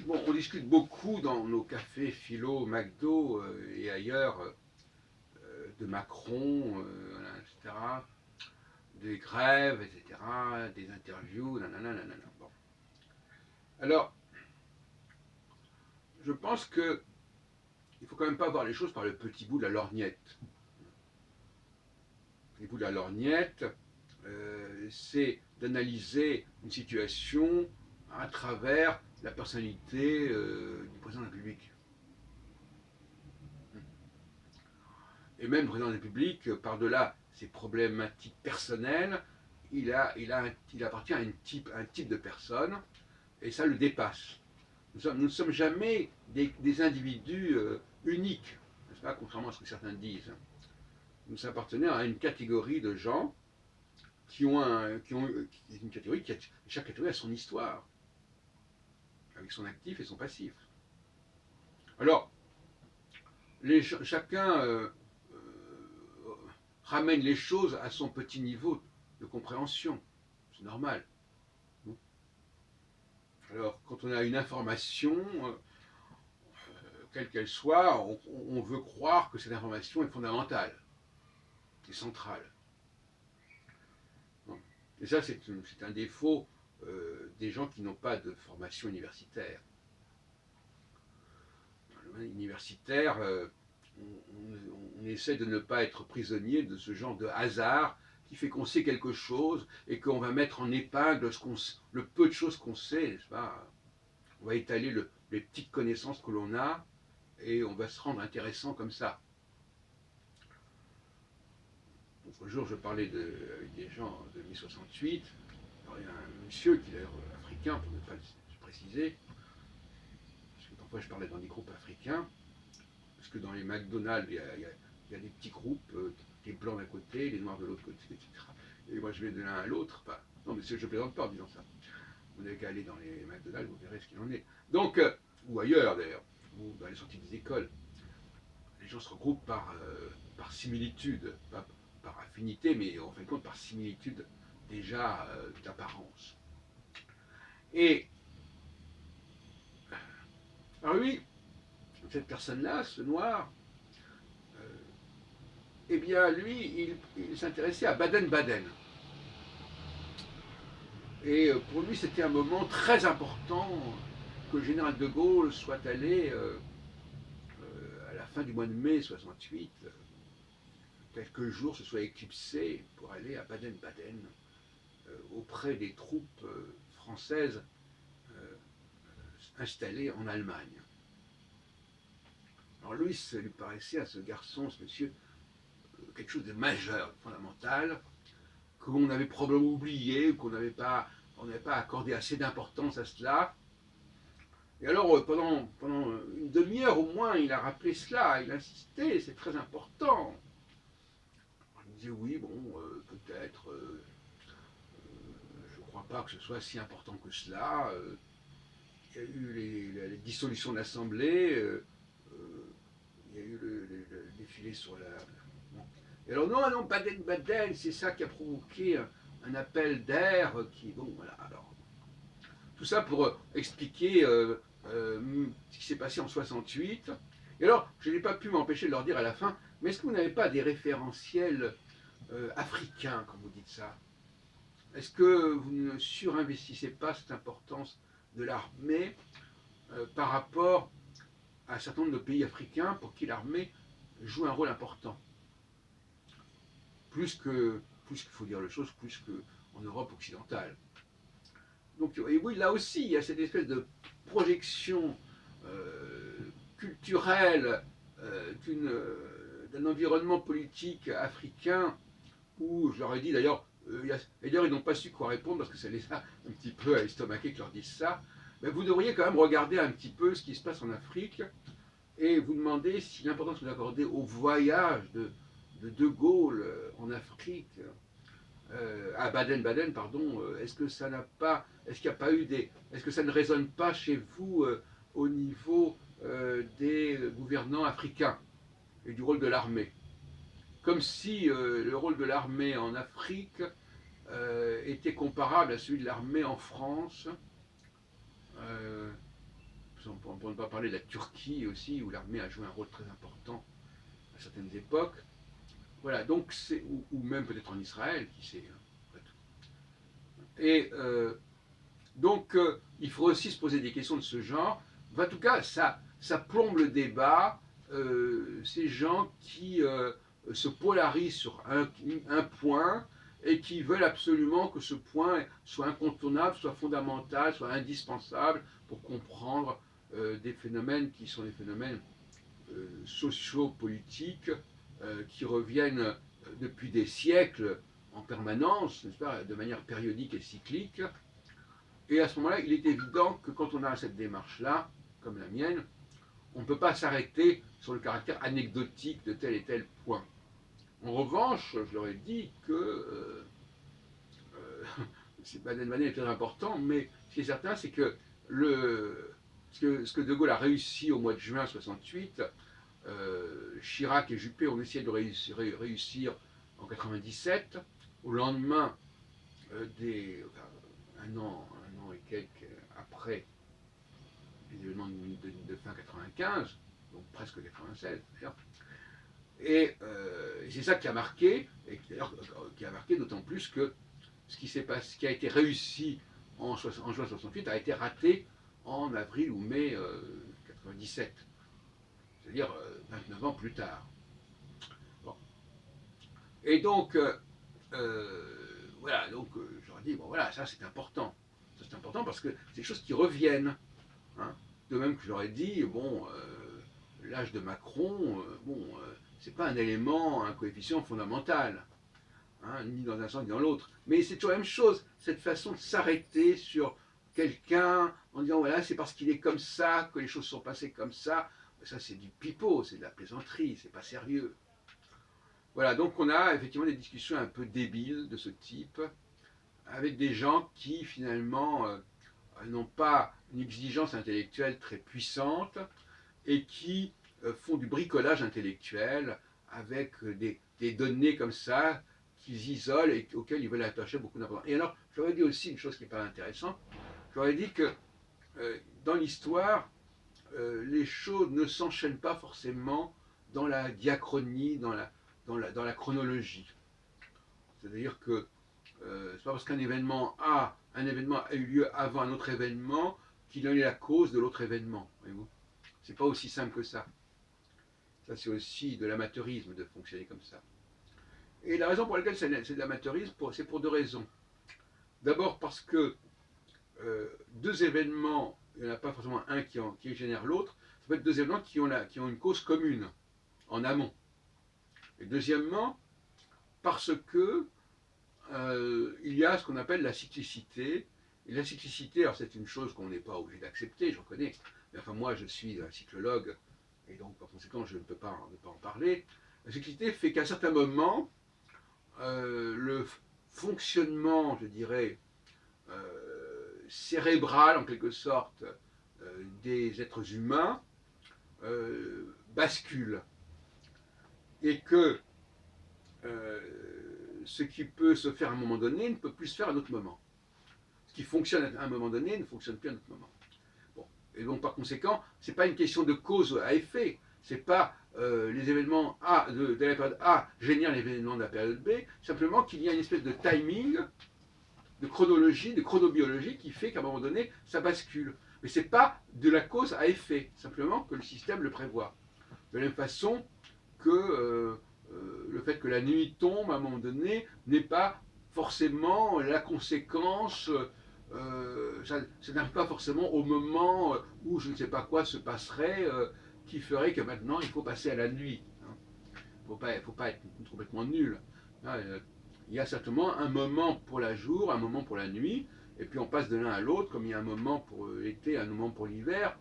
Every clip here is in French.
bon, on discute beaucoup dans nos cafés philo, McDo et ailleurs de Macron, etc., des grèves, etc., des interviews, nanana, nanana. Bon. Alors, je pense que il faut quand même pas voir les choses par le petit bout de la lorgnette. Le petit bout de la lorgnette, c'est d'analyser une situation à travers la personnalité du président de la République. Et même le président de la République, par-delà ses problématiques personnelles, il appartient à un type de personne, et ça le dépasse. Nous ne sommes jamais des individus uniques, n'est-ce pas, contrairement à ce que certains disent. Nous appartenons à une catégorie de gens une catégorie chaque catégorie a son histoire, avec son actif et son passif. Alors, chacun ramène les choses à son petit niveau de compréhension. C'est normal. Alors, quand on a une information, quelle qu'elle soit, on veut croire que cette information est fondamentale, est centrale. Et ça, c'est un défaut des gens qui n'ont pas de formation universitaire. Universitaire, on essaie de ne pas être prisonnier de ce genre de hasard qui fait qu'on sait quelque chose et qu'on va mettre en épingle le peu de choses qu'on sait, n'est-ce pas? On va étaler les petites connaissances que l'on a et on va se rendre intéressant comme ça. L'autre jour, je parlais avec des gens de mai 68. Alors, il y a un monsieur qui est d'ailleurs africain, pour ne pas le préciser, parce que parfois je parlais dans des groupes africains, parce que dans les McDonald's, il y a des petits groupes, les blancs d'un côté, les noirs de l'autre côté, etc. Et moi, je vais de l'un à l'autre. Enfin, non, mais je ne plaisante pas en disant ça. Vous n'avez qu'à aller dans les McDonald's, vous verrez ce qu'il en est. Donc, ou ailleurs d'ailleurs, ou dans les sorties des écoles, les gens se regroupent par similitude, pas par affinité, mais en fin de compte par similitude déjà d'apparence. Et alors lui, cette personne-là, ce noir, eh bien lui, il s'intéressait à Baden-Baden. Et pour lui, c'était un moment très important que le général de Gaulle soit allé à la fin du mois de mai 68, quelques jours se soit éclipsé pour aller à Baden-Baden auprès des troupes françaises installées en Allemagne. Alors lui, ça lui paraissait à ce garçon, ce monsieur, quelque chose de majeur, de fondamental, qu'on avait probablement oublié, qu'on n'avait pas accordé assez d'importance à cela. Et alors, pendant une demi-heure au moins, il a rappelé cela, il insistait, c'est très important. Je me disais, oui, bon, peut-être, je ne crois pas que ce soit si important que cela. Il y a eu les dissolutions de l'Assemblée, il y a eu le défilé sur la... Bon. Et alors, non, Baden-Baden, c'est ça qui a provoqué un appel d'air qui... Bon, voilà, alors... Tout ça pour expliquer ce qui s'est passé en 68. Et alors, je n'ai pas pu m'empêcher de leur dire à la fin, mais est-ce que vous n'avez pas des référentiels africains, quand vous dites ça? Est-ce que vous ne surinvestissez pas cette importance de l'armée par rapport à un certain nombre de pays africains pour qui l'armée joue un rôle important? Plus qu'il faut dire les choses, plus qu'en Europe occidentale. Donc, et oui, là aussi, il y a cette espèce de projection culturelle d'un environnement politique africain où, je leur ai dit d'ailleurs, et d'ailleurs ils n'ont pas su quoi répondre parce que ça les a un petit peu estomaqués que je leur dise ça, mais vous devriez quand même regarder un petit peu ce qui se passe en Afrique et vous demander si l'importance que vous accordez au voyage de Gaulle en Afrique, à Baden-Baden, pardon, est-ce que ça n'a pas, est-ce qu'il n'y a pas eu est-ce que ça ne résonne pas chez vous au niveau des gouvernants africains et du rôle de l'armée? Comme si le rôle de l'armée en Afrique était comparable à celui de l'armée en France, pour ne pas parler de la Turquie aussi, où l'armée a joué un rôle très important à certaines époques. Voilà, donc ou même peut-être en Israël, qui sait. Et donc, il faut aussi se poser des questions de ce genre. En tout cas, ça plombe le débat. Ces gens qui se polarisent sur un point et qui veulent absolument que ce point soit incontournable, soit fondamental, soit indispensable pour comprendre des phénomènes qui sont des phénomènes socio-politiques qui reviennent depuis des siècles en permanence, n'est-ce pas, de manière périodique et cyclique. Et à ce moment-là, il est évident que quand on a cette démarche-là, comme la mienne, on ne peut pas s'arrêter sur le caractère anecdotique de tel et tel point. En revanche, je leur ai dit que Baden-Baden est très important, mais ce qui est certain, c'est que ce que De Gaulle a réussi au mois de juin 68, Chirac et Juppé ont essayé de réussir en 97, au lendemain un an et quelques après les événements de fin 95, donc presque 96 d'ailleurs. Et c'est ça qui a marqué, et d'ailleurs qui a marqué d'autant plus que ce qui a été réussi en juin 68 a été raté en avril ou mai 97, c'est-à-dire 29 ans plus tard. Bon. Et donc, voilà, donc je leur dis, bon voilà, ça c'est important. Ça c'est important parce que c'est des choses qui reviennent. Hein. De même que je leur ai dit, bon, l'âge de Macron, c'est pas un élément, un coefficient fondamental, hein, ni dans un sens ni dans l'autre. Mais c'est toujours la même chose, cette façon de s'arrêter sur quelqu'un en disant voilà, c'est parce qu'il est comme ça que les choses sont passées comme ça. Ça, c'est du pipeau, c'est de la plaisanterie, c'est pas sérieux. Voilà, donc on a effectivement des discussions un peu débiles de ce type, avec des gens qui finalement n'ont pas une exigence intellectuelle très puissante et qui font du bricolage intellectuel avec des données comme ça qu'ils isolent et auxquelles ils veulent attacher beaucoup d'importance. Et alors, j'aurais dit aussi une chose qui n'est pas intéressante, j'aurais dit que dans l'histoire, les choses ne s'enchaînent pas forcément dans la diachronie, dans la chronologie. C'est-à-dire que c'est pas parce qu'un événement a eu lieu avant un autre événement qu'il en est la cause de l'autre événement. Voyez-vous, c'est pas aussi simple que ça. Ça, c'est aussi de l'amateurisme de fonctionner comme ça. Et la raison pour laquelle c'est de l'amateurisme, c'est pour deux raisons. D'abord parce que deux événements, il n'y en a pas forcément un qui génère l'autre, ça peut être deux événements qui ont une cause commune, en amont. Et deuxièmement, parce que il y a ce qu'on appelle la cyclicité. Et la cyclicité, alors c'est une chose qu'on n'est pas obligé d'accepter, je reconnais. Mais enfin, moi, je suis un cyclologue, et donc par conséquent, je ne peux pas en parler. La cyclicité fait qu'à certains moments, le fonctionnement, je dirais, cérébral en quelque sorte des êtres humains bascule. Et que ce qui peut se faire à un moment donné ne peut plus se faire à un autre moment. Ce qui fonctionne à un moment donné ne fonctionne plus à un autre moment. Bon. Et donc par conséquent, ce n'est pas une question de cause à effet. Ce n'est pas les événements A de la période A génèrent les événements de la période B, simplement qu'il y a une espèce de timing, de chronologie, de chronobiologie qui fait qu'à un moment donné, ça bascule. Mais ce n'est pas de la cause à effet, simplement que le système le prévoit. De la même façon que le fait que la nuit tombe à un moment donné n'est pas forcément la conséquence, ça n'arrive pas forcément au moment où je ne sais pas quoi se passerait qui ferait que maintenant il faut passer à la nuit. Il ne faut pas être complètement nul. Il y a certainement un moment pour la jour, un moment pour la nuit, et puis on passe de l'un à l'autre, comme il y a un moment pour l'été, un moment pour l'hiver.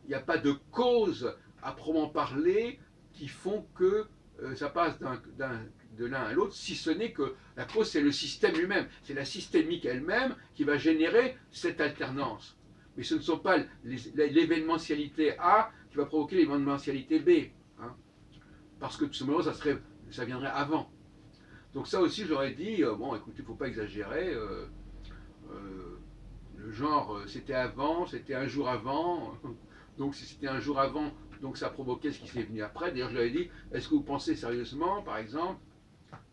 Il n'y a pas de cause à proprement parler qui font que ça passe de l'un à l'autre, si ce n'est que la cause, c'est le système lui-même. C'est la systémique elle-même qui va générer cette alternance. Mais ce ne sont pas l'événementialité A qui va provoquer l'événementialité B. Hein, parce que tout simplement, ça viendrait avant. Donc ça aussi, j'aurais dit, bon, écoutez, il ne faut pas exagérer. Le genre, c'était avant, c'était un jour avant. Donc si c'était un jour avant, donc ça provoquait ce qui s'est venu après. D'ailleurs, je lui avais dit, est-ce que vous pensez sérieusement, par exemple,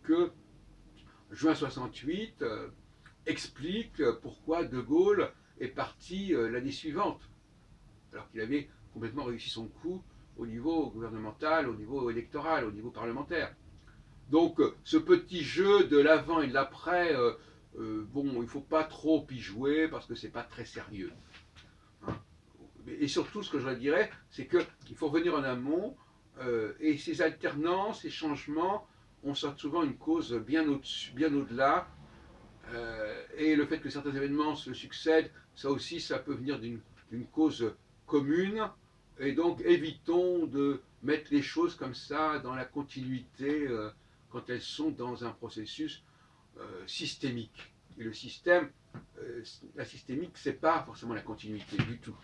que juin 68 explique pourquoi De Gaulle est parti l'année suivante, alors qu'il avait complètement réussi son coup au niveau gouvernemental, au niveau électoral, au niveau parlementaire. Donc ce petit jeu de l'avant et de l'après, bon, il ne faut pas trop y jouer parce que c'est pas très sérieux. Hein. Et surtout, ce que je dirais, c'est qu'il faut revenir en amont, et ces alternances, ces changements, on sort souvent une cause bien au-dessus, bien au-delà. Et le fait que certains événements se succèdent, ça aussi, ça peut venir d'une cause commune. Et donc, évitons de mettre les choses comme ça dans la continuité quand elles sont dans un processus systémique. Et le système, la systémique, c'est pas forcément la continuité du tout.